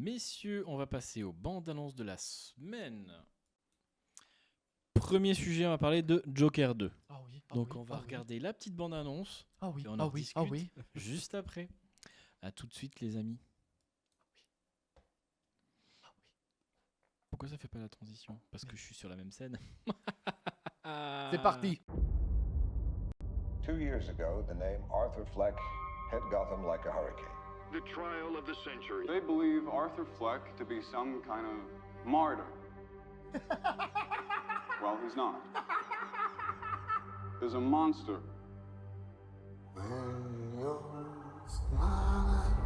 Messieurs, on va passer aux bandes annonces de la semaine. Premier sujet, on va parler de Joker 2. Ah oui, Donc on va regarder la petite bande annonce et on en discute juste après. À tout de suite les amis. Pourquoi ça fait pas la transition? Parce que je suis sur la même scène. C'est parti. 2 years ago, the name Arthur Fleck hit Gotham like a hurricane. The trial of the century. They believe Arthur Fleck to be some kind of martyr. Well, he's not. There's a monster. When you're smiling,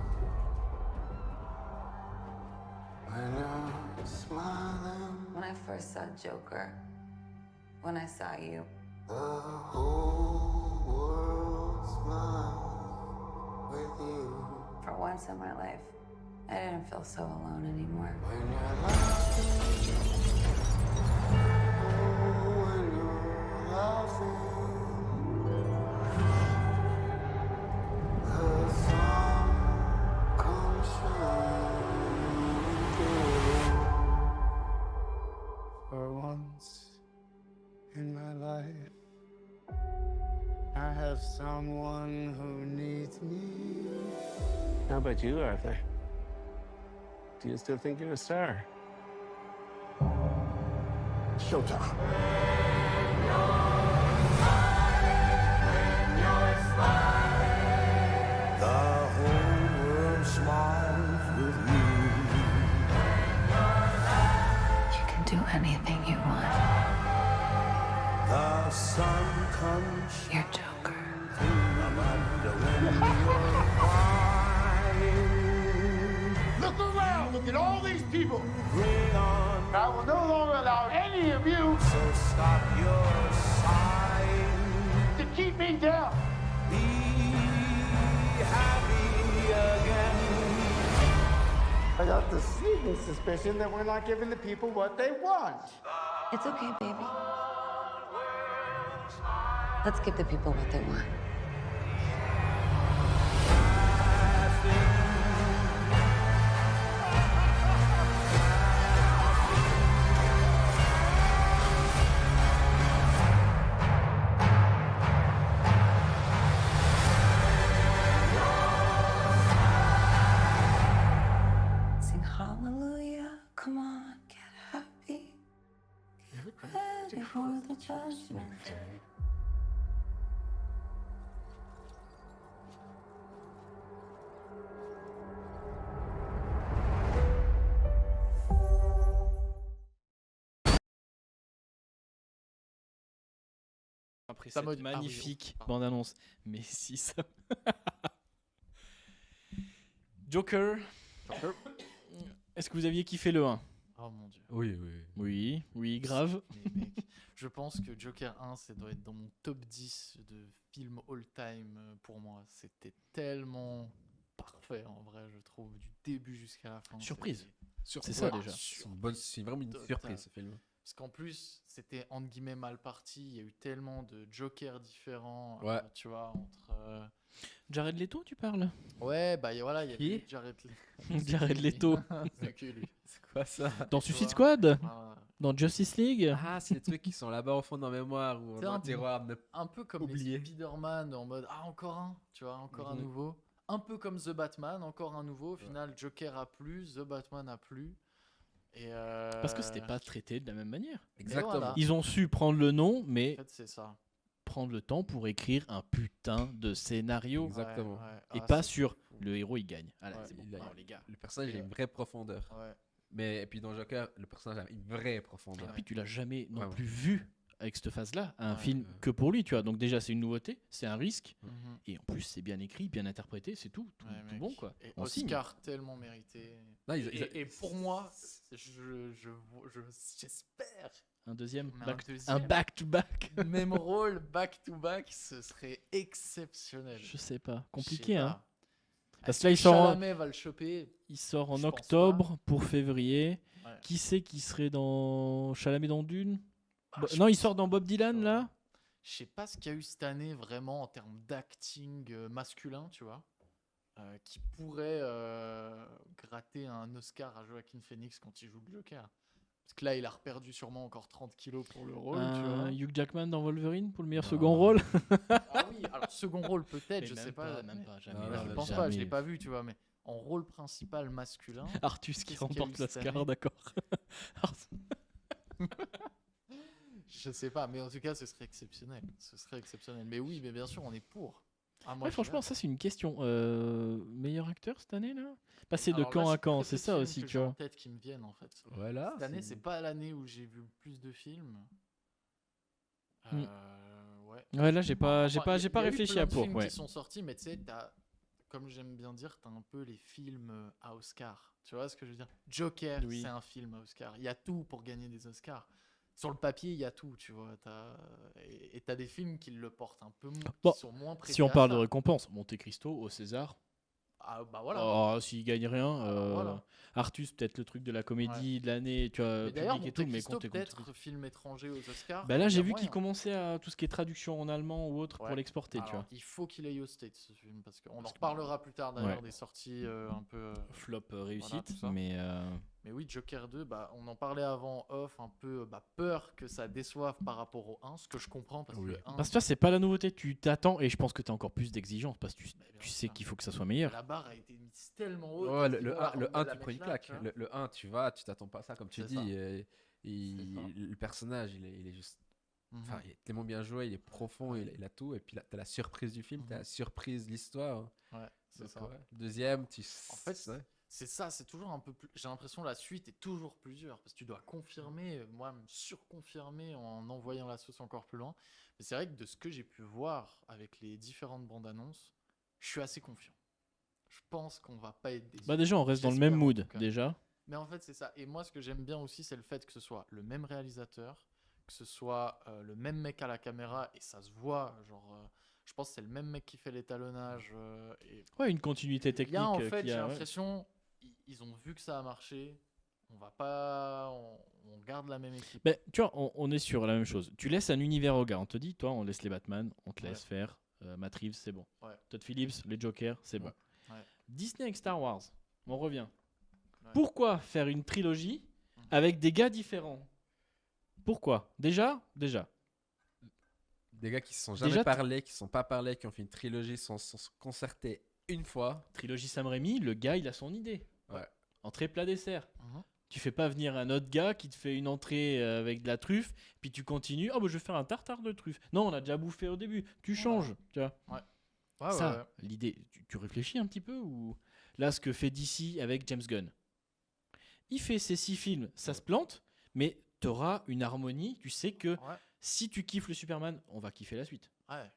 when you're smiling, When I first saw Joker, when I saw you, the whole world smiles with you. for once in my life, I didn't feel so alone anymore. When you're laughing, oh, when you're laughing, the sun comes shining through. For once in my life, I have someone who needs me. How about you, Arthur? Do you still think you're a star? Showtime. The whole world smiles with you. You can do anything you want. The sun comes You're Joker. Look around, look at all these people. bring on. I will no longer allow any of you So stop your sighing. to keep me down. Be happy again. I got the sneaking suspicion that we're not giving the people what they want. It's okay, baby. Let's give the people what they want. Sing hallelujah, come on, get happy. Get ready for the judgment day. Après Ça cette mode- magnifique pardon. bande-annonce. Mais si ça... Joker. Est-ce que vous aviez kiffé le 1? Oh mon dieu. Oui, grave. Mais mec, je pense que Joker 1, ça doit être dans mon top 10 de films all-time pour moi. C'était tellement parfait en vrai, je trouve, du début jusqu'à la fin. Surprise. C'était- C'est ça, Ouais, déjà. C'est vraiment une Total. surprise ce film. Parce qu'en plus, c'était entre guillemets mal parti. Il y a eu tellement de Jokers différents, Ouais. tu vois, entre. Jared Leto, tu parles? Ouais, bah voilà, il y a Qui eu Jared Leto. Jared Leto. C'est que lui. C'est quoi ça? Dans Tu Suicide vois. Squad? Voilà. Dans Justice League? Ah, c'est les trucs qui sont là-bas au fond de ma mémoire ou C'est dans un le tiroir. Un peu comme Oublié. les Spider-Man en mode encore un, tu vois, encore un Mhm. nouveau. Un peu comme The Batman, encore un nouveau. Au final, Joker a plu, The Batman a plu. Et Parce que c'était pas traité de la même manière. Exactement. voilà. Ils ont su prendre le nom, En mais fait, c'est ça. prendre le temps pour écrire un putain de scénario. Exactement. Et Ah, pas c'est sur fou. le héros il gagne. Ah là, Ouais, c'est bon. il a- Non, les gars. Le personnage a une vraie profondeur. Ouais. Mais et puis dans Joker, le personnage a une vraie profondeur. Et puis tu l'as jamais non Ouais, plus vu avec cette phase-là, un Ouais, film ouais. que pour lui, tu vois. Donc déjà c'est une nouveauté, c'est un risque, Mhm. et en plus c'est bien écrit, bien interprété, c'est tout, Ouais, tout mec. bon quoi. Et On signe. Oscar tellement mérité. Non, Et pour moi, j'espère Un deuxième, Mais un back- deuxième. un back-to-back. même rôle back to back, ce serait exceptionnel. Je sais pas, Je compliqué sais hein. pas. Parce Est-ce que là, que il sort en- Chalamet va le choper. Il sort en Je pense octobre pour février. Ouais. Qui c'est qui serait dans Chalamet dans Dune? Je Non, il pense- sort dans Bob Dylan là. Je sais pas ce qu'il y a eu cette année vraiment en termes d'acting masculin, tu vois. qui pourrait gratter un Oscar à Joaquin Phoenix quand il joue le Joker. Parce que là, il a reperdu sûrement encore 30 kilos pour le rôle, tu vois. Hugh Jackman dans Wolverine pour le meilleur second rôle. Ah oui, alors second rôle peut-être, je sais pas. Même pas, jamais. Je pense pas, je l'ai pas vu, tu vois, mais en rôle principal masculin. Artus qui Qu'est-ce qu'il y a remporte eu cette l'Oscar, année d'accord. Je sais pas, mais en tout cas, ce serait exceptionnel. Ce serait exceptionnel. Mais oui, mais bien sûr, on est pour. Ah, moi, Ouais, je franchement, suis ça c'est une question. Meilleur acteur cette année là Passer là. de Alors camp là, à j'ai camp, très c'est peu de ça films aussi, que tu j'ai en vois. tête qui me viennent en fait. Voilà. Cette année, c'est pas l'année où j'ai vu le plus de films. Hmm. Ouais. Ouais, là j'ai pas, Enfin, il y a eu réfléchi plein à de pour. films Ouais. qui sont sortis, mais tu sais, comme j'aime bien dire, t'as un peu les films à Oscar. Tu vois ce que je veux dire? Joker, Oui. c'est un film à Oscar. Il y a tout pour gagner des Oscars. Sur le papier, il y a tout, tu vois. Et t'as des films qui le portent un peu moins, Bon, qui sont moins prêtés Si on à parle de ça. récompense, Monte Cristo au César. Ah bah voilà. Oh, s'il gagne rien, voilà. Artus peut-être le truc de la comédie de l'année, tu vois, Mais d'ailleurs, public et tout, Monte mais Cristo, compte peut-être film étranger aux Oscars. Bah là, il y j'ai a vu moyen. qu'il commençait à tout ce qui est traduction en allemand ou autre Ouais. pour l'exporter, tu Alors, vois. il faut qu'il aille au States, ce film, parce qu'on en reparlera plus tard d'ailleurs des sorties un peu. Flop réussite, tout ça. mais oui, Joker 2, bah, on en parlait avant off, un peu peur que ça déçoive par rapport au 1, ce que je comprends parce que le 1, parce que toi, c'est pas la nouveauté, tu t'attends et je pense que tu as encore plus d'exigence parce que tu bien sais sûr. qu'il faut que ça soit meilleur. la barre a été mise tellement haute. Ouais, que tu le dis, 1, on va la tu prends une mettre là, claque. tu vois. Le 1, tu vas, tu t'attends pas à ça, comme tu C'est dis. ça. Le personnage, il est juste. Mhm. Enfin, il est tellement bien joué, il est profond, il a tout. Et puis là, t'as la surprise du film, t'as la surprise de l'histoire. Ouais, c'est Donc, ça. ouais. Deuxième, tu. En fait, ouais. c'est ça, c'est toujours un peu plus. J'ai l'impression que la suite est toujours plus dure parce que tu dois confirmer, moi, me surconfirmer en envoyant la sauce encore plus loin. Mais c'est vrai que de ce que j'ai pu voir avec les différentes bandes annonces, je suis assez confiant. Je pense qu'on va pas être déçus. Bah déjà, on reste dans le J'espère, même en mood, tout cas. déjà. Mais en fait, c'est ça. Et moi, ce que j'aime bien aussi, c'est le fait que ce soit le même réalisateur, que ce soit le même mec à la caméra, et ça se voit. Genre, je pense que c'est le même mec qui fait l'étalonnage. Et Ouais, une continuité il technique. y a, en fait, qui j'ai a- ouais. l'impression, ils ont vu que ça a marché. On va pas, on garde la même équipe. Ben, tu vois, on est sur la même chose. Tu laisses un univers au gars. On te dit, toi, on laisse les Batman, on te laisse faire. Matt Reeves, c'est bon. Ouais. Todd Phillips, les Jokers, c'est bon. Ouais. Disney avec Star Wars, on revient. Ouais. Pourquoi faire une trilogie avec des gars différents? Pourquoi? Déjà. Des gars qui se sont Déjà, jamais parlé, qui se sont pas parlé, qui ont fait une trilogie sans se concerter une fois. Trilogie Sam Raimi, le gars, il a son idée. Ouais. Entrée, plat, dessert. Mhm. Tu fais pas venir un autre gars qui te fait une entrée avec de la truffe, puis tu continues. Oh, bah, je vais faire un tartare de truffe. Non, on a déjà bouffé au début. Tu changes, tu vois. Ouais, Ça, ouais. l'idée, tu réfléchis un petit peu ou là ce que fait DC avec James Gunn. Il fait ses 6 films, ça se plante, mais tu auras une harmonie. Tu sais que Ouais. si tu kiffes le Superman, on va kiffer la suite. Ouais.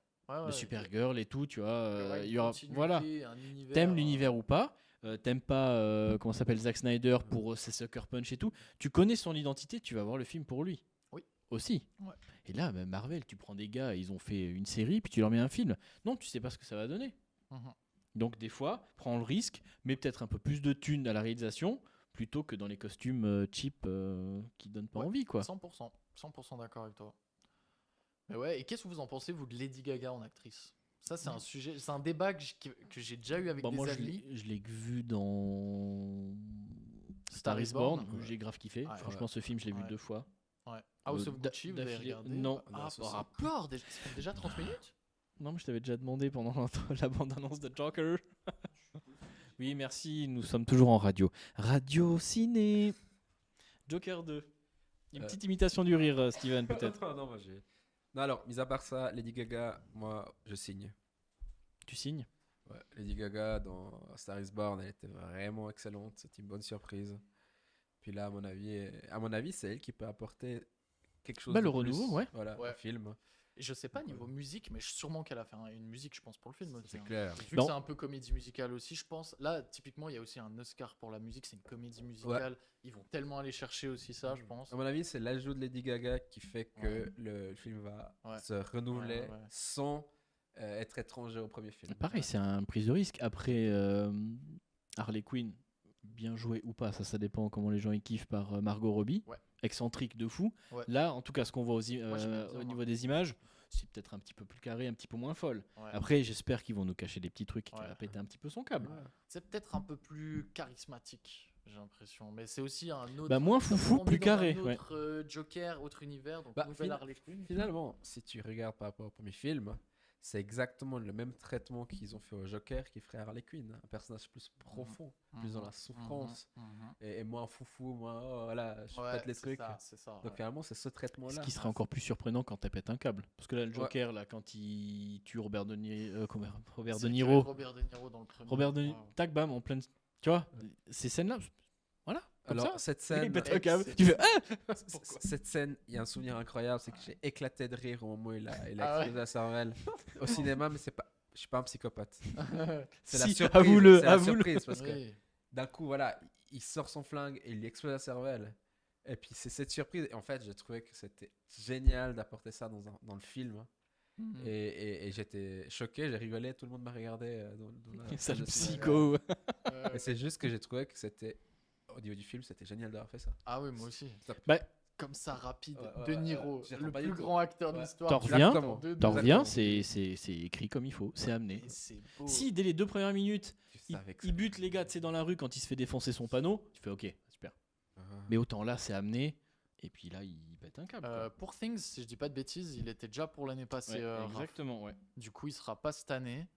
Le Supergirl et tout, tu vois. Ouais, Il y aura, continuité, voilà. un univers, T'aimes l'univers ou pas, t'aimes pas comment s'appelle Zack Snyder pour ses Sucker Punch et tout. Tu connais son identité, tu vas voir le film pour lui. Oui. Aussi. Ouais. Et là, même Marvel, tu prends des gars, ils ont fait une série, puis tu leur mets un film. Non, tu sais pas ce que ça va donner. Mhm. Donc des fois, prends le risque, mets peut-être un peu plus de thunes à la réalisation, plutôt que dans les costumes cheap qui donnent pas Ouais, envie, quoi. 100% d'accord avec toi. Mais ouais, et qu'est-ce que vous en pensez, vous, de Lady Gaga en actrice? Ça, c'est un sujet, c'est un débat que j'ai déjà eu avec Bah, des moi, amis. je l'ai vu dans Star is Born, où j'ai grave kiffé. Ouais, Franchement, ce film, je l'ai vu Ouais. 2 fois. Ouais. House of Da- Gucci, vous avez d'affilée- regardé? Non. Ah, ça, par ça. rapport, ça fait déjà 30 minutes? Non, mais je t'avais déjà demandé pendant la bande-annonce de Joker. Oui, merci, nous sommes toujours en radio. Radio Ciné. Joker 2. Une petite imitation du rire, Steven, peut-être. non, moi j'ai. Non, alors, mis à part ça, Lady Gaga, moi, je signe. Tu signes? Ouais, Lady Gaga dans Star is Born, elle était vraiment excellente. C'était une bonne surprise. Puis là, à mon avis, c'est elle qui peut apporter quelque chose Bah, de le plus. renouveau, ouais. Voilà, Ouais. un film. Et je sais pas niveau musique, mais sûrement qu'elle a fait une musique, je pense, pour le film aussi. C'est hein. clair. Vu Non. que c'est un peu comédie musicale aussi, je pense. Là, typiquement, il y a aussi un Oscar pour la musique, c'est une comédie musicale. Ils vont tellement aller chercher aussi ça, je pense. À mon avis, c'est l'ajout de Lady Gaga qui fait que le film va Ouais. se renouveler Ouais. sans être étranger au premier film. Pareil, c'est un prise de risque. Après, Harley Quinn, bien joué ou pas, ça dépend comment les gens y kiffent par Margot Robbie. Ouais. Excentrique de fou. Ouais. Là, en tout cas, ce qu'on voit Moi, j'aimais bien, au moi. niveau des images, c'est peut-être un petit peu plus carré, un petit peu moins folle. Ouais. Après, j'espère qu'ils vont nous cacher des petits trucs et qu'elle Ouais. va péter un petit peu son câble. C'est peut-être un peu plus charismatique, j'ai l'impression. Mais c'est aussi un autre. Bah, moins ça nous foufou, remet plus dans carré. Un Ouais. autre Joker, autre univers, donc Bah, nouvelle Harley Quinn. Finalement, si tu regardes par rapport au premier film, c'est exactement le même traitement qu'ils ont fait au Joker qui ferait Harley Quinn. Un personnage plus profond, plus dans la souffrance, et moins foufou, moins oh, voilà, je pète les trucs. C'est ça. Donc finalement, c'est ce traitement-là. Ce qui serait encore plus surprenant quand elle pète un câble. Parce que là, le Joker, là, quand il tue Robert De Niro, Robert De Niro, Robert De Niro dans le premier. Robert De Niro, Wow. tac, bam, en pleine. Tu vois, ces scènes-là, voilà. Comme Alors, ça, cette il scène, pète un Mec, câble. c'est- Tu fais ah cette scène, il y a un souvenir incroyable, c'est que j'ai éclaté de rire au moment où il a Ah ouais. explosé la cervelle au cinéma, mais c'est pas, je suis pas un psychopathe. C'est la Si, surprise. avoue-le, c'est la avoue-le. surprise parce que Oui. d'un coup, voilà, il sort son flingue et il lui explose la cervelle. Et puis c'est cette surprise. Et en fait, j'ai trouvé que c'était génial d'apporter ça dans le film. Mhm. Et j'étais choqué, j'ai rigolé, tout le monde m'a regardé dans la Sale salle de cinéma. psycho. Et c'est juste que j'ai trouvé que c'était, au niveau du film, c'était génial d'avoir fait ça. Ah oui, moi aussi. Bah, Comme ça, rapide. Ouais, De ouais, Niro, j'y attends le pas plus du tout. grand acteur de Ouais. l'histoire. T'en Tu reviens, l'attends de T'en deux reviens, Exactement. c'est écrit comme il faut, c'est amené. Et c'est beau. Si dès les 2 premières minutes, Tu il, savais que il bute les gars, tu sais, dans la rue quand il se fait défoncer son panneau, tu fais ok, super. Ah. Mais autant là, c'est amené, et puis là, il pète un câble. quoi. Pour Things, si je dis pas de bêtises, il était déjà pour l'année passée. Ouais, Raph. exactement, ouais. Du coup, il sera pas cette année.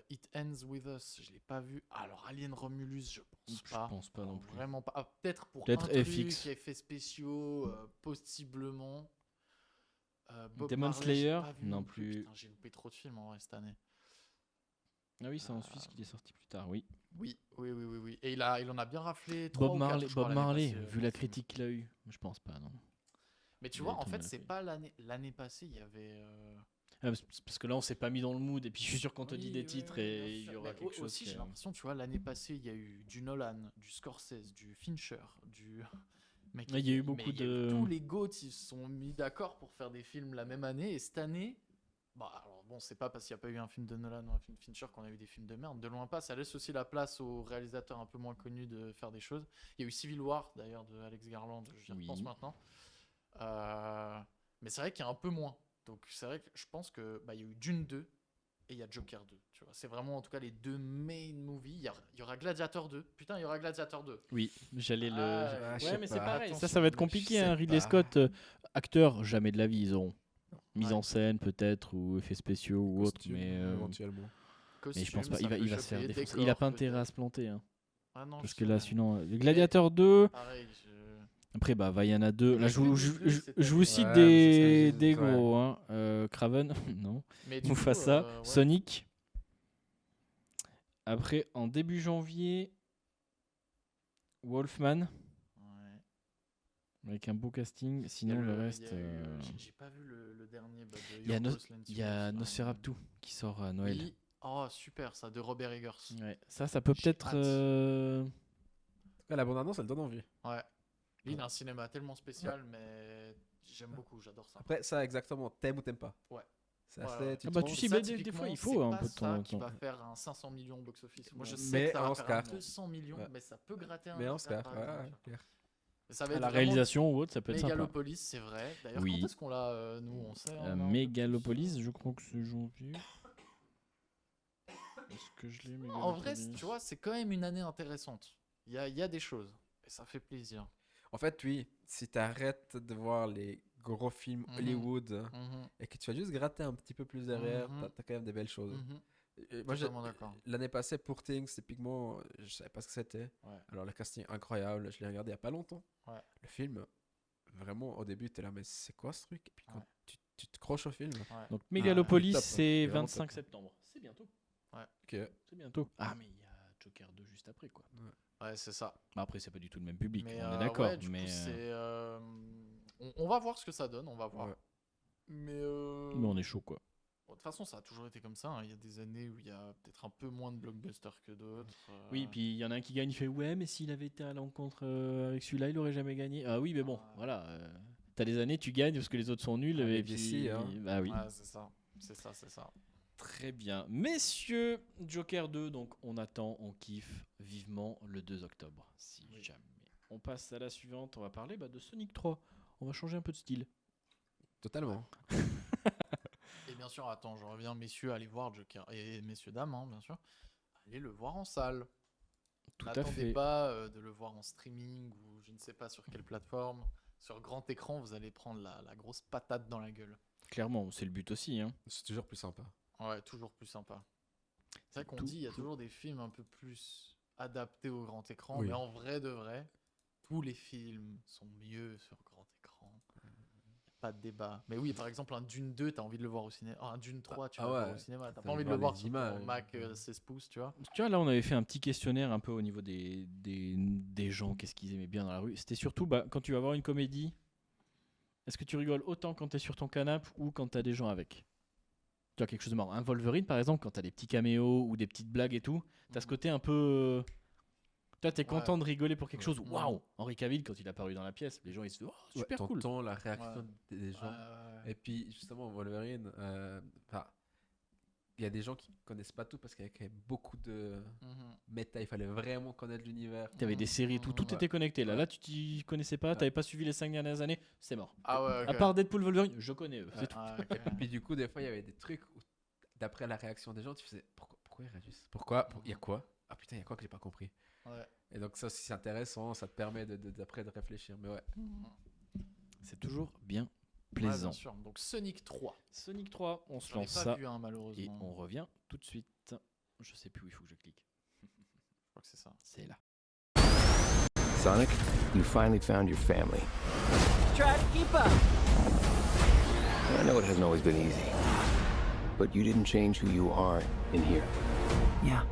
It Ends With Us, je l'ai pas vu. Alors, Alien Romulus, je pense Je pas. pense pas non Alors, plus. Vraiment pas. Ah, peut-être pour Peut-être un FX. truc, effets spéciaux, possiblement. Bob Demon Marley, j'ai Slayer, pas vu non plus. Putain, j'ai loupé trop de films en vrai cette année. Ah oui, c'est en Suisse qu'il est sorti plus tard, oui. Oui. Et il en a bien raflé. trois Bob ou quatre, Marley, je crois, Bob l'année Marley, passée, vu la dans le film. critique qu'il a eu, je pense pas, non. Mais tu Il a vois, eu en tout fait, mal c'est fait. pas l'année passée, il y avait. Ah, parce que là, on s'est pas mis dans le mood, et puis je suis sûr qu'on te dit Oui, des oui, titres oui, et bien il y sûr. aura Mais quelque chose. aussi, qui- j'ai l'impression, tu vois, l'année passée, il y a eu du Nolan, du Scorsese, du Fincher, du. Mec, Ouais, il y a eu mais beaucoup il y a eu de- tous les GOAT, ils se sont mis d'accord pour faire des films la même année. Et cette année, bah, alors bon, c'est pas parce qu'il n'y a pas eu un film de Nolan ou un film de Fincher qu'on a eu des films de merde. De loin pas, ça laisse aussi la place aux réalisateurs un peu moins connus de faire des choses. Il y a eu Civil War, d'ailleurs, de Alex Garland, j'y Oui. repense maintenant. Mais c'est vrai qu'il y a un peu moins. Donc c'est vrai que je pense que bah, il y a eu Dune 2 et il y a Joker 2. Tu vois, c'est vraiment en tout cas les deux main movies. Il y aura Gladiator 2. Putain, il y aura Gladiator 2. Oui, j'allais le. Ah, je ouais, sais mais c'est pas. pareil. Attention, Ça va être mec, compliqué. je sais Hein. Ridley pas. Scott, acteur, jamais de la vie, ils auront. Mise Ouais. en scène, peut-être, ou effets spéciaux ou autre. Costume, Mais éventuellement. je pense pas. Costume, Il va ça se peut faire choper, défoncer. décor, Il a pas intérêt à peut-être. se planter. Hein. Ah non, Parce je que sais, là, mais sinon. Le Gladiator 2. pareil, Après, bah, Vaiana 2. Là, Mais je vous, Disney Plus, c'était je vous bien. cite Ouais, mais c'est ce que des, je dis, des ouais. gros. Hein. Craven, non. Mais du Mufasa, coup, ouais. Sonic. Après, en début janvier, Wolfman, Ouais. avec un beau casting. Il y a Sinon, le il y reste. a eu- j'ai pas vu le dernier. Bah, de Il y a, Yorgos il Lanthimos, y a hein. Nosferatu qui sort à Noël. Oui. Oh, super, ça, de Robert Eggers. Ouais, ça peut J'ai peut-être. hâte. En tout cas, la bande-annonce, elle donne envie. Ouais. Lui, il a un cinéma tellement spécial, mais j'aime beaucoup, j'adore ça. Après, ça, exactement, t'aimes ou t'aimes pas. Ouais. C'est Ouais, assez, ouais. tu Ah te bah, rends- tu Et sais, ça, des fois, typiquement, il faut c'est un pas peu de ça temps en qui va temps. faire un 500 millions au box-office. Moi, je sais Mais que ça un va faire un Oscar. 200 millions, Ouais. mais ça peut gratter un Mais Oscar, Oscar, par exemple, ouais, tu vois. clair. Mais ça va À être la vraiment réalisation ou autre, ça peut être sympa. Mégalopolis, c'est vrai. D'ailleurs, Oui. quand est-ce qu'on l'a, nous, on sait hein, là, un peu plus Mégalopolis, je crois que c'est janvier. Est-ce que je l'ai, En vrai, Mégalopolis tu vois, c'est quand même une année intéressante. Il y a des choses. Et ça fait plaisir. En fait, oui, si t'arrêtes de voir les gros films Mhm. Hollywood Mhm, et que tu vas juste gratter un petit peu plus derrière, Mhm. t'as quand même des belles choses. mhm. Et moi, Totalement d'accord. l'année passée, pour Things, typiquement, je savais pas ce que c'était. Ouais. Alors, le casting incroyable, je l'ai regardé il y a pas longtemps. Ouais. Le film, vraiment, au début, t'es là, mais c'est quoi ce truc? Et puis quand Ouais. tu te croches au film. Donc Mégalopolis, top, hein. c'est C'est vraiment 25 top. septembre. C'est bientôt. Ok. C'est bientôt. Ah, mais il y a Joker 2 juste après, quoi. Ouais, c'est ça. Bah, après, c'est pas du tout le même public, Mais on est d'accord. ouais, du mais coup, c'est. On va voir ce que ça donne, on va voir. Ouais. Mais. mais on est chaud, quoi. Bon, de toute façon, ça a toujours été comme ça. Hein. Il y a des années où il y a peut-être un peu moins de blockbusters que d'autres. Oui, puis il y en a un qui gagne, il fait ouais, mais s'il avait été à l'encontre avec celui-là, il aurait jamais gagné. Ah oui, mais bon, voilà. T'as des années, tu gagnes parce que les autres sont nuls. Ah, et les puis, DC, hein. bah oui. Ouais, c'est ça. C'est ça, c'est ça. Très bien. Messieurs, Joker 2, donc on attend, on kiffe vivement le 2 octobre, si jamais. On passe à la suivante, on va parler de Sonic 3. On va changer un peu de style. Totalement. bien sûr, attends, je reviens, messieurs, allez voir Joker. Et messieurs, dames, hein, bien sûr. Allez le voir en salle. Tout à N'attendez fait. pas de le voir en streaming ou je ne sais pas sur quelle plateforme. Sur grand écran, vous allez prendre la grosse patate dans la gueule. Clairement, c'est le but aussi. Hein. C'est toujours plus sympa. Ouais, toujours plus sympa. C'est vrai qu'on Tout- dit il y a toujours des films un peu plus adaptés au grand écran, Oui. mais en vrai de vrai, tous les films sont mieux sur grand écran. Pas de débat. Mais oui, par exemple, un Dune 2, t'as envie de le voir au cinéma. Un Dune 3, tu Ah vas le voir ouais. au cinéma. T'as T'as pas envie de voir le voir les sur images. ton Mac 16 pouces, tu vois. Tu vois, là, on avait fait un petit questionnaire un peu au niveau des gens, qu'est-ce qu'ils aimaient bien dans la rue. C'était surtout, quand tu vas voir une comédie, est-ce que tu rigoles autant quand t'es sur ton canapé ou quand t'as des gens avec? Tu vois, quelque chose de marrant. Un Wolverine, par exemple, quand t'as des petits caméos ou des petites blagues et tout, t'as ce côté un peu... Toi, t'es content Ouais. de rigoler pour quelque chose. Ouais. Waouh! Henri Cavill, quand il est apparu dans la pièce, les gens, ils se disent, oh, super cool. T'entends la réaction des gens. Ouais. Et puis, justement, Wolverine, il y a des gens qui connaissent pas tout parce qu'il y a quand même beaucoup de Mhm. méta. Il fallait vraiment connaître l'univers. T'avais des séries et tout, tout Ouais. était connecté. Là, Ouais. là, tu t'y connaissais pas, t'avais pas suivi les 5 dernières années, c'est mort. Ah ouais, À ok. part Deadpool, Wolverine, je connais eux, c'est tout. Ah, ok. Et puis, du coup, des fois, il y avait des trucs où, d'après la réaction des gens, tu faisais pourquoi ils réagissent? Pourquoi? Il y a quoi? Ah putain, il y a quoi que j'ai pas compris? Ouais. Et donc, ça aussi, c'est intéressant. Ça te permet d'après de réfléchir. Mais ouais. C'est toujours bien Ouais, plaisant. bien sûr. Donc Sonic 3. Sonic 3, on se J'en ai lance pas ça vu un, et malheureusement. on revient tout de suite. Je sais plus où il faut que je clique. Je crois que c'est ça. C'est là. Sonic, you finally found your family. Try to keep up. I know it hasn't always been easy, but you didn't change who you are in here Yeah,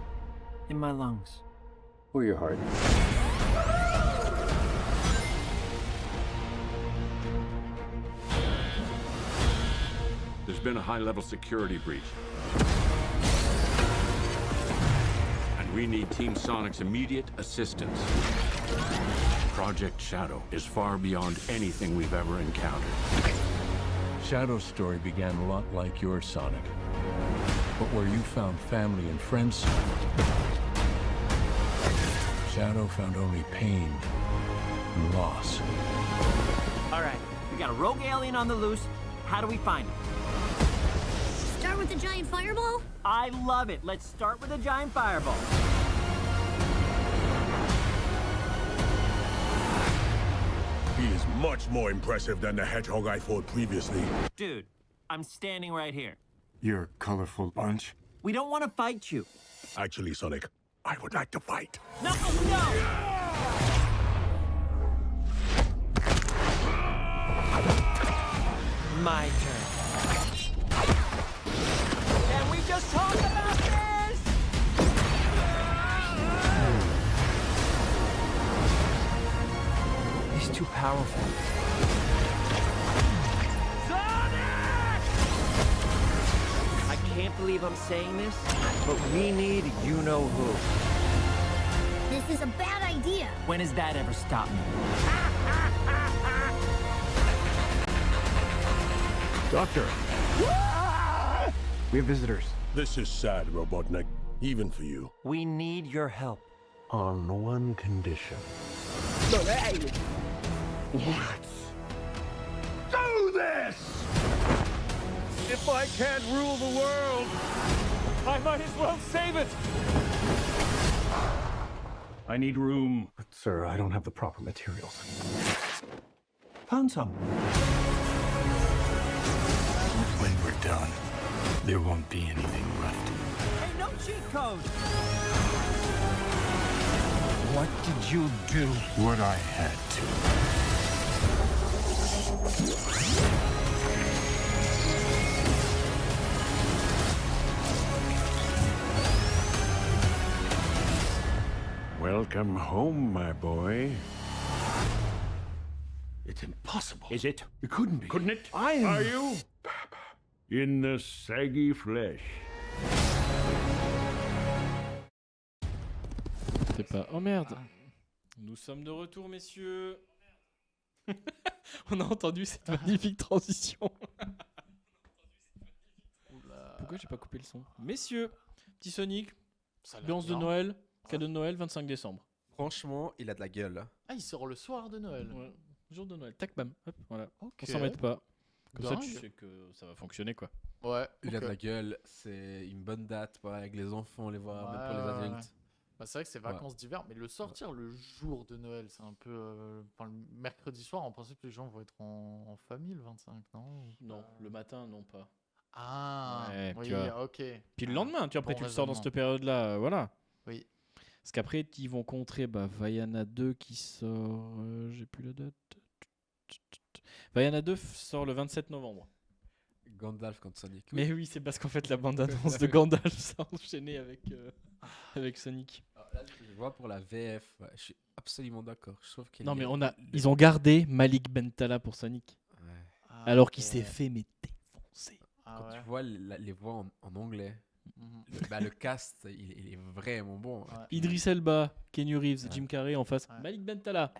in my lungs. or your heart. There's been a high-level security breach. And we need Team Sonic's immediate assistance. Project Shadow is far beyond anything we've ever encountered. Shadow's story began a lot like your Sonic. But where you found family and friends, Shadow found only pain and loss. All right, we got a rogue alien on the loose. How do we find him? Start with a giant fireball? I love it. Let's start with a giant fireball. He is much more impressive than the hedgehog I fought previously. Dude, I'm standing right here. You're a colorful bunch. We don't want to fight you. Actually, Sonic, I would like to fight. No, no! My turn. Can we just talk about this? He's too powerful. Sonic! I can't believe I'm saying this, but we need you-know-who. This is a bad idea. When has that ever stopped me? Doctor! We have visitors. This is sad, Robotnik. Even for you. We need your help. On one condition. What? Do this! If I can't rule the world, I might as well save it! I need room. But, sir, I don't have the proper materials. Found some. When we're done, there won't be anything left. Hey, no cheat code! What did you do? What I had to. Welcome home, my boy. It's impossible. Is it? It couldn't be. Couldn't it? Are you? In the saggy flesh. C'est pas. Oh merde. Nous sommes de retour, messieurs. On a entendu cette magnifique transition. Pourquoi j'ai pas coupé le son? Messieurs, petit Sonic, Ça a l'air ambiance de bien. Noël, cadeau de Noël, 25 décembre. Franchement, il a de la gueule. Ah, il sort le soir de Noël. Ouais. Jour de Noël, tac bam, hop, voilà. Ok. On s'en mette pas. Comme ça, tu Dingue. sais que ça va fonctionner quoi. Ouais. Il a de ok. la gueule, c'est une bonne date pour avec les enfants, les voir, même pour les Ouais, ouais, adultes. ouais. Bah, c'est vrai que c'est vacances d'hiver, mais le sortir le jour de Noël, c'est un peu. Enfin, le mercredi soir, en principe, les gens vont être en famille le 25, non? Ou Non, pas le matin, non pas. Ah, Ouais, oui, tu vois. ok. Puis le Ah, lendemain, tu vois, après bon tu le sors dans raisonnement. cette période-là, voilà. Oui. Parce qu'après, ils vont contrer Vaiana 2 qui sort. J'ai plus la date. Vaiana 2 sort le 27 novembre. Gandalf contre Sonic. Mais oui, c'est parce qu'en fait, la bande-annonce de Gandalf s'est enchaînée avec Sonic. Alors là, je vois pour la VF, ouais, je suis absolument d'accord. Je trouve qu'il Non, mais est- ils ont gardé Malik Bentala pour Sonic. Ouais. Ah, Alors qu'il ok. s'est fait mais défoncer. Ah Quand ouais. tu vois les voix en anglais, Mhm. le cast, il est vraiment bon. Ouais. Idris Elba, Keanu Reeves, Ouais. Jim Carrey en face. Ouais. Malik Bentala.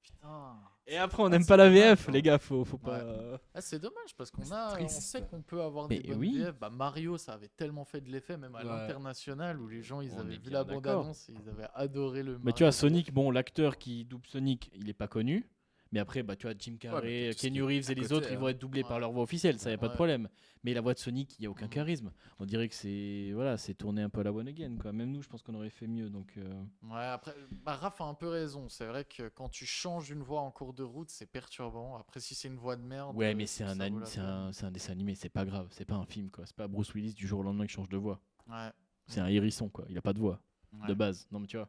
Putain. Et après, on Ah, n'aime c'est pas la dommage, VF, hein. les gars. Faut Ouais. pas. Ah, c'est dommage parce C'est on triste. sait qu'on peut avoir Mais des bonnes oui. VF. Bah, Mario, ça avait tellement fait de l'effet, même à Ouais. l'international, où les gens ils On avaient est vu bien la d'accord. bande-annonce et ils avaient adoré le Mais Mario tu vois, VF. Sonic, bon, l'acteur qui double Sonic, il est pas connu. Mais après, tu vois, Jim mais Carrey, tout ce qui Keanu est Reeves et à les côté, autres, ils hein. vont être doublés par Ouais. leur voix officielle, ça y a pas de Ouais. problème. Mais la voix de Sonic, il y a aucun Mhm. charisme. On dirait que c'est tourné un peu à la one again, quoi. Même nous, je pense qu'on aurait fait mieux. Donc, Ouais, après, Raph a un peu raison. C'est vrai que quand tu changes une voix en cours de route, c'est perturbant. Après, si c'est une voix de merde. ouais, mais est-ce c'est que un, ça vaut ani- la c'est peine un, c'est un dessin animé, c'est pas grave, c'est pas un film, quoi. C'est pas Bruce Willis du jour au lendemain qui change de voix. Ouais. C'est un hérisson, quoi. Il a pas de voix de Ouais. base. Non, mais tu vois.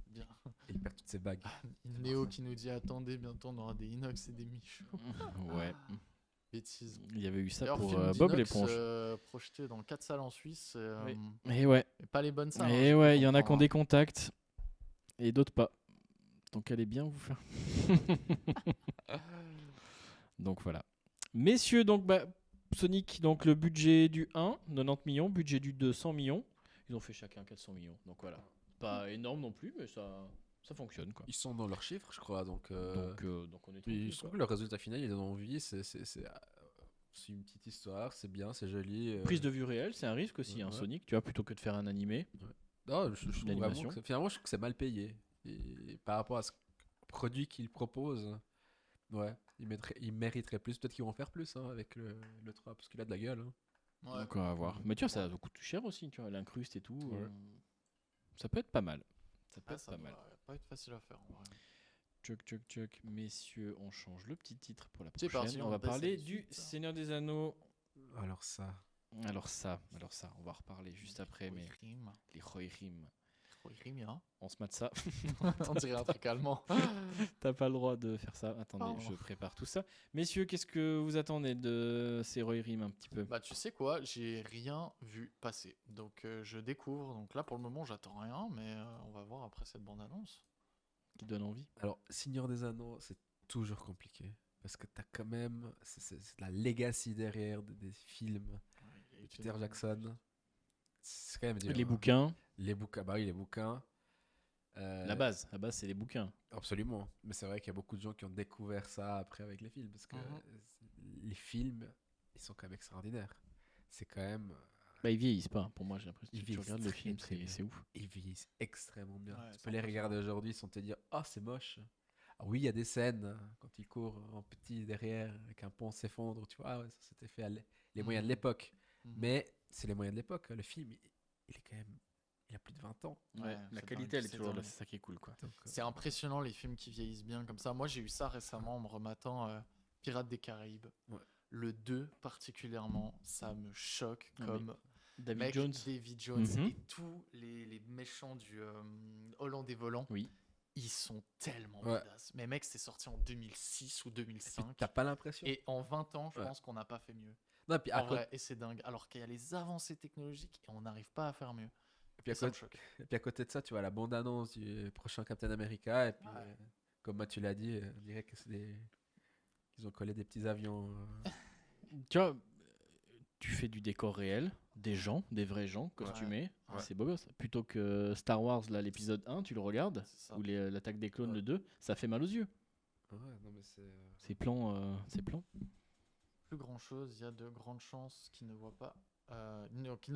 Bien. Et il perd toutes ses bagues. Néo qui nous dit attendez, bientôt on aura des inox et des michos. Ouais. Bêtise. Il y avait eu ça D'ailleurs, pour film Bob d'inox, l'éponge. projeté dans 4 salles en Suisse. Oui. Et ouais. Et pas les bonnes salles. hein, Et j'ai ouais, cru il y en a qui ont comprendre, des contacts et d'autres pas. Donc allez bien vous faire. Donc voilà. Messieurs, donc Sonic, donc le budget du 1, 90 millions, budget du 2, 100 millions. Ils ont fait chacun 400 millions. Donc voilà. Pas énorme non plus, mais ça fonctionne, quoi. Ils sont dans leurs chiffres, je crois. Donc on est puis tranquille, je trouve quoi. que le résultat final, il donne envie. C'est une petite histoire, c'est bien, c'est joli. Prise de vue réelle, c'est un risque aussi, ouais. Sonic, tu vois, plutôt que de faire un animé. Non, je trouve L'animation. vraiment que finalement, je trouve que c'est mal payé. Et par rapport à ce produit qu'ils proposent, ouais, ils mériteraient plus. Peut-être qu'ils vont faire plus avec le 3, parce qu'il a de la gueule. Hein. Ouais. Donc on va voir. Mais tu vois, ça coûte cher aussi, tu vois, l'incruste et tout. Ouais. Ça peut être pas mal. Ça peut Ah, être ça pas va mal. pas être facile à faire en vrai. Tchoc. Messieurs, on change le petit titre pour la C'est prochaine. parti, on on va passe à parler la du suite. Seigneur des Anneaux. Alors ça. Alors ça, on va reparler juste après, mais les Rohirrim. On se mate ça. On dirait un truc allemand. T'as pas le droit de faire ça. Attendez, Pardon. je prépare tout ça. Messieurs, qu'est-ce que vous attendez de ces Rohirrim un petit peu? Bah tu sais quoi, j'ai rien vu passer. Donc je découvre. Donc là pour le moment j'attends rien, mais on va voir après cette bande-annonce. Qui donne envie. Alors, Seigneur des Anneaux, c'est toujours compliqué. Parce que t'as quand même. C'est la legacy derrière des films de Peter Jackson. C'est quand même dur. Les hein. bouquins. Les bouquins, bah oui, les bouquins. La base, c'est les bouquins. Absolument. Mais c'est vrai qu'il y a beaucoup de gens qui ont découvert ça après avec les films. Parce que les films, ils sont quand même extraordinaires. C'est quand même. Ils vieillissent pas, pour moi, j'ai l'impression. Ils Si tu vieillissent regardes le très, film, très bien. c'est ouf. Ils vieillissent extrêmement bien. Ouais, Tu peux les regarder aujourd'hui sans te dire ah c'est moche. Ah oui, il y a des scènes quand il court en petit derrière avec un pont s'effondre, tu vois, ah ouais, ça c'était fait les moyens de l'époque. Mais c'est les moyens de l'époque. Le film, il est quand même, il a plus de 20 ans. Ouais, la c'est qualité, dingue, elle est c'est toujours là, dingue. c'est ça qui est cool, quoi. Donc, C'est impressionnant les films qui vieillissent bien comme ça. Moi j'ai eu ça récemment en me rematant Pirates des Caraïbes. Ouais. Le 2 particulièrement, ça me choque Non, comme David mec, Jones. David Jones Mhm. et tous les méchants du Hollandais volant. Oui. Ils sont tellement Ouais. badass. Mais mec, c'est sorti en 2006 ou 2005. T'as pas l'impression. Et en 20 ans, je Ouais. pense qu'on n'a pas fait mieux. Non, et puis à En côté- vrai, et c'est dingue. Alors qu'il y a les avancées technologiques et on n'arrive pas à faire mieux. Et puis, Et ça me choque. et puis à côté de ça, tu vois la bande-annonce du prochain Captain America. Et puis, Ouais. comme Mathieu l'a dit, on dirait que c'est qu'ils ont collé des petits avions. Tu vois, tu fais du décor réel, des gens, des vrais gens, costumés. Ouais. C'est beau gosse. Plutôt que Star Wars, là, l'épisode 1, tu le regardes, C'est ça. ou l'attaque des clones, le 2, ça fait mal aux yeux. Ouais, non, mais c'est. Ces plans, ces plans. Plus grand chose, il y a de grandes chances qu'ils ne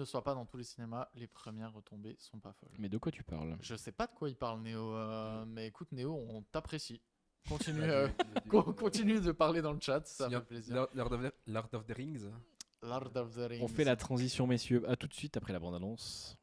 soient pas dans tous les cinémas. Les premières retombées sont pas folles. Mais de quoi tu parles? Je sais pas de quoi il parle Néo, mais écoute Néo, on t'apprécie. Continue, Bah, continue de parler dans le chat, ça Seigneur- fait plaisir. Lord of the Rings. Lord of the Rings. On fait la transition, messieurs. À tout de suite après la bande-annonce.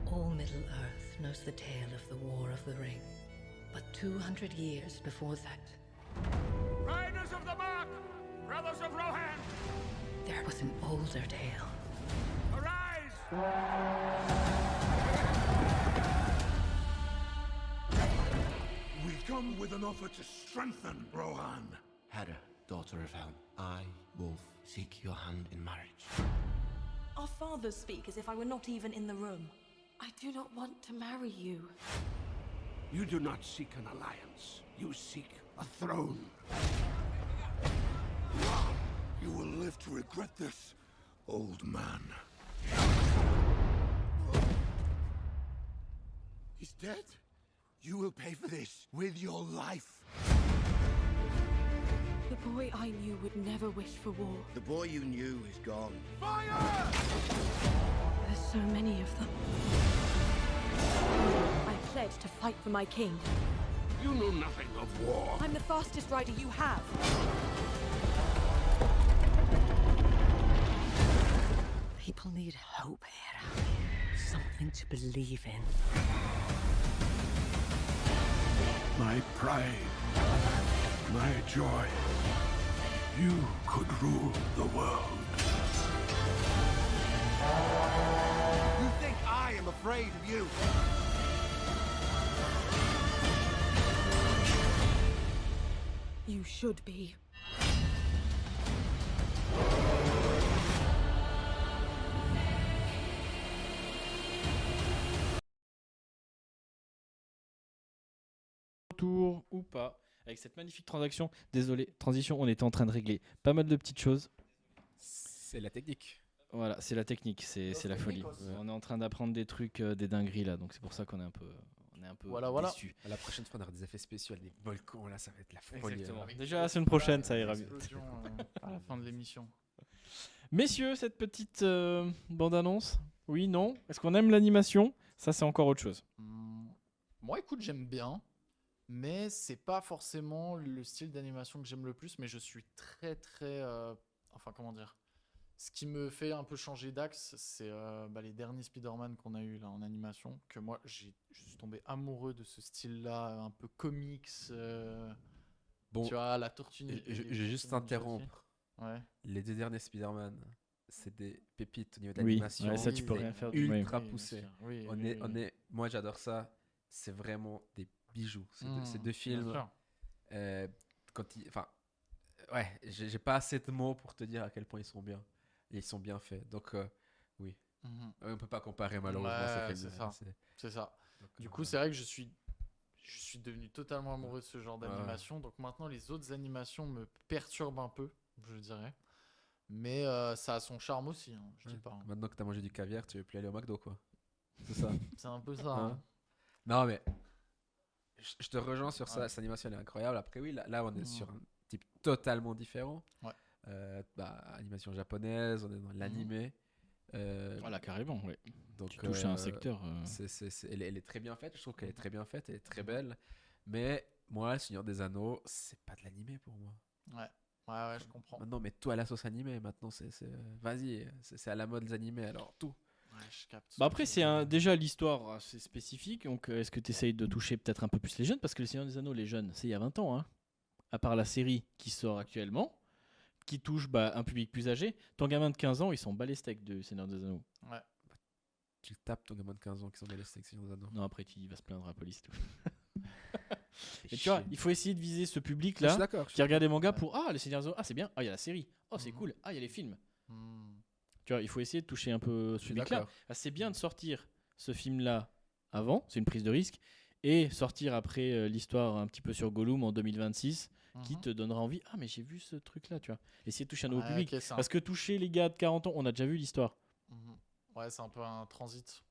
All Middle-earth knows the tale of the War of the Ring. But 200 years before that, Riders of the Mark! Brothers of Rohan! there was an older tale. Arise! We come with an offer to strengthen Rohan. Hera, daughter of Helm, I, Wolf, seek your hand in marriage. Our fathers speak as if I were not even in the room. I do not want to marry you. You do not seek an alliance. You seek a throne. You will live to regret this, old man. He's dead? You will pay for this with your life. The boy I knew would never wish for war. The boy you knew is gone. Fire! There's so many of them. I pledged to fight for my king. You know nothing of war. I'm the fastest rider you have. People need hope, Hera. Something to believe in. My pride, my joy. You could rule the world. You think I am afraid of you? You should be. Retour ou pas avec cette magnifique transaction. Désolé, transition, on était en train de régler pas mal de petites choses. C'est la technique. Voilà, c'est la technique, c'est la folie. On est en train d'apprendre des trucs, des dingueries là, donc c'est pour ça qu'on est un peu voilà. déçus. La prochaine fois, on aura des effets spéciaux, des volcans, là, ça va être la folie. Exactement. Déjà la semaine prochaine, ça ira mieux. À la fin de l'émission. Messieurs, cette petite bande-annonce, oui, non? Est-ce qu'on aime l'animation? Ça, c'est encore autre chose. Moi, écoute, j'aime bien, mais c'est pas forcément le style d'animation que j'aime le plus, mais je suis très, enfin, comment dire? Ce qui me fait un peu changer d'axe, c'est les derniers Spider-Man qu'on a eu là en animation, que moi, je suis tombé amoureux de ce style-là, un peu comics. Bon, tu vois, la tortue. Je vais juste t'interrompre. Ouais. Les deux derniers Spider-Man, c'est des pépites au niveau Oui, d'animation. ouais, ça, tu peux rien faire du ultra oui, poussé. Oui, Moi, j'adore ça. C'est vraiment des bijoux. Ces deux bien films. sûr. Ouais, j'ai pas assez de mots pour te dire à quel point ils sont bien. Et ils sont bien faits. Donc, oui. On peut pas comparer malheureusement ces films. C'est ça. Donc, du coup, c'est vrai que je suis devenu totalement amoureux de ce genre d'animation. Donc maintenant, les autres animations me perturbent un peu, je dirais. Mais ça a son charme aussi, hein, je dis pas. Hein. Maintenant que t'as mangé du caviar, tu veux plus aller au McDo, quoi. C'est ça. C'est un peu ça. Hein. Non, mais je te rejoins sur ça. Cette animation elle est incroyable. Après, oui, là on est sur un type totalement différent. Ouais. Animation japonaise, on est dans l'animé. Voilà, carrément, oui. Donc, tu touches à un secteur. Elle est très bien faite. Je trouve qu'elle est très bien faite. Elle est très belle. Mais moi, Le Seigneur des Anneaux, c'est pas de l'animé pour moi. Ouais, je comprends. Maintenant, mets-toi à la sauce animée. Maintenant, vas-y, c'est à la mode les animés. Alors, tout. Ouais, je capte. Après, c'est déjà l'histoire assez spécifique. Donc, est-ce que tu essayes de toucher peut-être un peu plus les jeunes? Parce que Le Seigneur des Anneaux, les jeunes, c'est il y a 20 ans. Hein. À part la série qui sort actuellement, qui touche un public plus âgé. Ton gamin de 15 ans, ils sont bas les steaks de Seigneur des Anneaux. Ouais. Tu le tapes, ton gamin de 15 ans qui sont bas les steaks Seigneur des Anneaux. Non, après, il va se plaindre à la police. Tout. Et tu vois, il faut essayer de viser ce public-là qui regarde les mangas pour les Seigneurs des Anneaux. Ah, c'est bien. Ah, il y a la série. Oh, c'est cool. Ah, il y a les films. Tu vois, il faut essayer de toucher un peu ce public-là. C'est bien de sortir ce film-là avant, c'est une prise de risque, et sortir après l'histoire un petit peu sur Gollum en 2026, qui te donnera envie. Ah, mais j'ai vu ce truc-là, tu vois. Essayer de toucher un nouveau public. Parce que toucher les gars de 40 ans, on a déjà vu l'histoire. Ouais, c'est un peu un transit.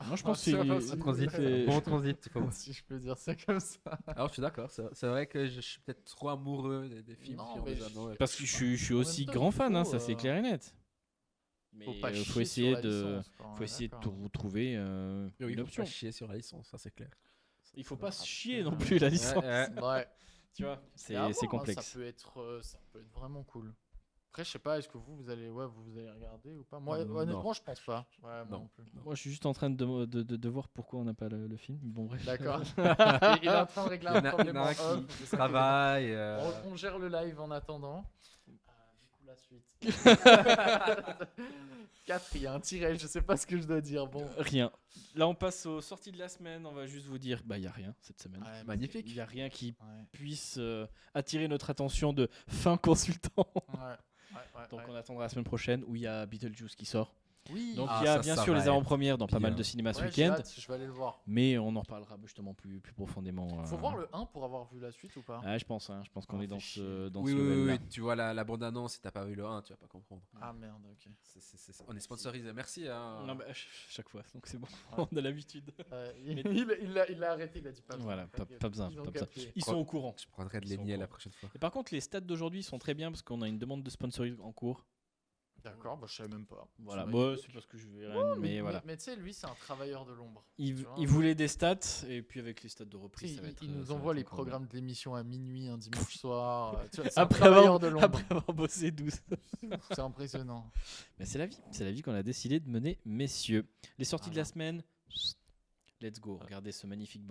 Moi, je pense C'est que pas c'est possible. transit, c'est- bon transit, il faut- Si je peux dire ça comme ça. Alors, je suis d'accord, c'est vrai que je suis peut-être trop amoureux des films Non, Seigneur mais des Anneaux. Parce que je suis En aussi même temps, grand il fan, hein, faut, ça c'est clair et net. Mais faut pas chier faut sur essayer la de, licence, quoi, on faut est essayer de d'accord. trouver Oui, il une faut option. pas chier sur la licence, ça c'est clair. Il faut pas se chier non plus la licence. Ouais. Tu vois, Mais à c'est voir, hein, complexe. ça peut être vraiment cool. Après, je sais pas, est-ce que vous allez regarder ou pas? Moi, Non. honnêtement, je pense pas. Ouais, moi Non. non plus. Moi, je suis juste en train de voir pourquoi on n'a pas le film. Bon, bref. D'accord. Il est en train de régler Il y un en a- problème il y en a en un qui off, ne vous travaille, inquiétez pas. On gère le live en attendant. Du coup, la suite. 4, il y a un tiret, je sais pas ce que je dois dire. Bon. Rien. Là, on passe aux sorties de la semaine. On va juste vous dire, bah, il y a rien cette semaine. Ouais, mais magnifique. Il y a rien qui Ouais. puisse attirer notre attention de fin consultant. Ouais. Donc, on attendra la semaine prochaine où il y a Beetlejuice qui sort. Oui. Donc Ah, il y a ça, bien ça sûr va les être avant-premières dans pas mal bien. de cinémas ce Ouais, j'ai week-end, hâte, je vais aller le voir. mais on en reparlera justement plus profondément. Faut voir le 1 pour avoir vu la suite ou pas? Ah, je pense qu'on Ah, est dans fait ce dans oui, ce oui, level-là. oui, tu vois la bande-annonce, si t'as pas vu le 1, tu vas pas comprendre. Ah merde, ok. On est sponsorisé, merci. Hein. Non, bah, chaque fois, donc c'est bon, Ouais. on a l'habitude. Il a arrêté, il a dit pas besoin. Voilà, t'inquiète. pas besoin, Ils ont pas besoin. capté. Ils sont au courant. Je prendrai de Ils sont l'aigné au la courant. prochaine fois. Et par contre, les stats d'aujourd'hui sont très bien parce qu'on a une demande de sponsoring en cours. D'accord, bah, je savais même pas. Voilà, Je bah, savais- c'est parce que je vais rien, mais voilà. Mais tu sais, lui, c'est un travailleur de l'ombre. Il tu vois. voulait des stats et puis avec les stats de Tu sais, reprise, ça va être. il ça nous va envoie être les encore mieux. programmes de l'émission à minuit un dimanche soir. Tu vois, c'est un Après travailleur avoir, de l'ombre. après avoir bossé 12. C'est impressionnant. Mais c'est la vie qu'on a décidé de mener, messieurs. Les sorties de la semaine, let's go. Regardez ce magnifique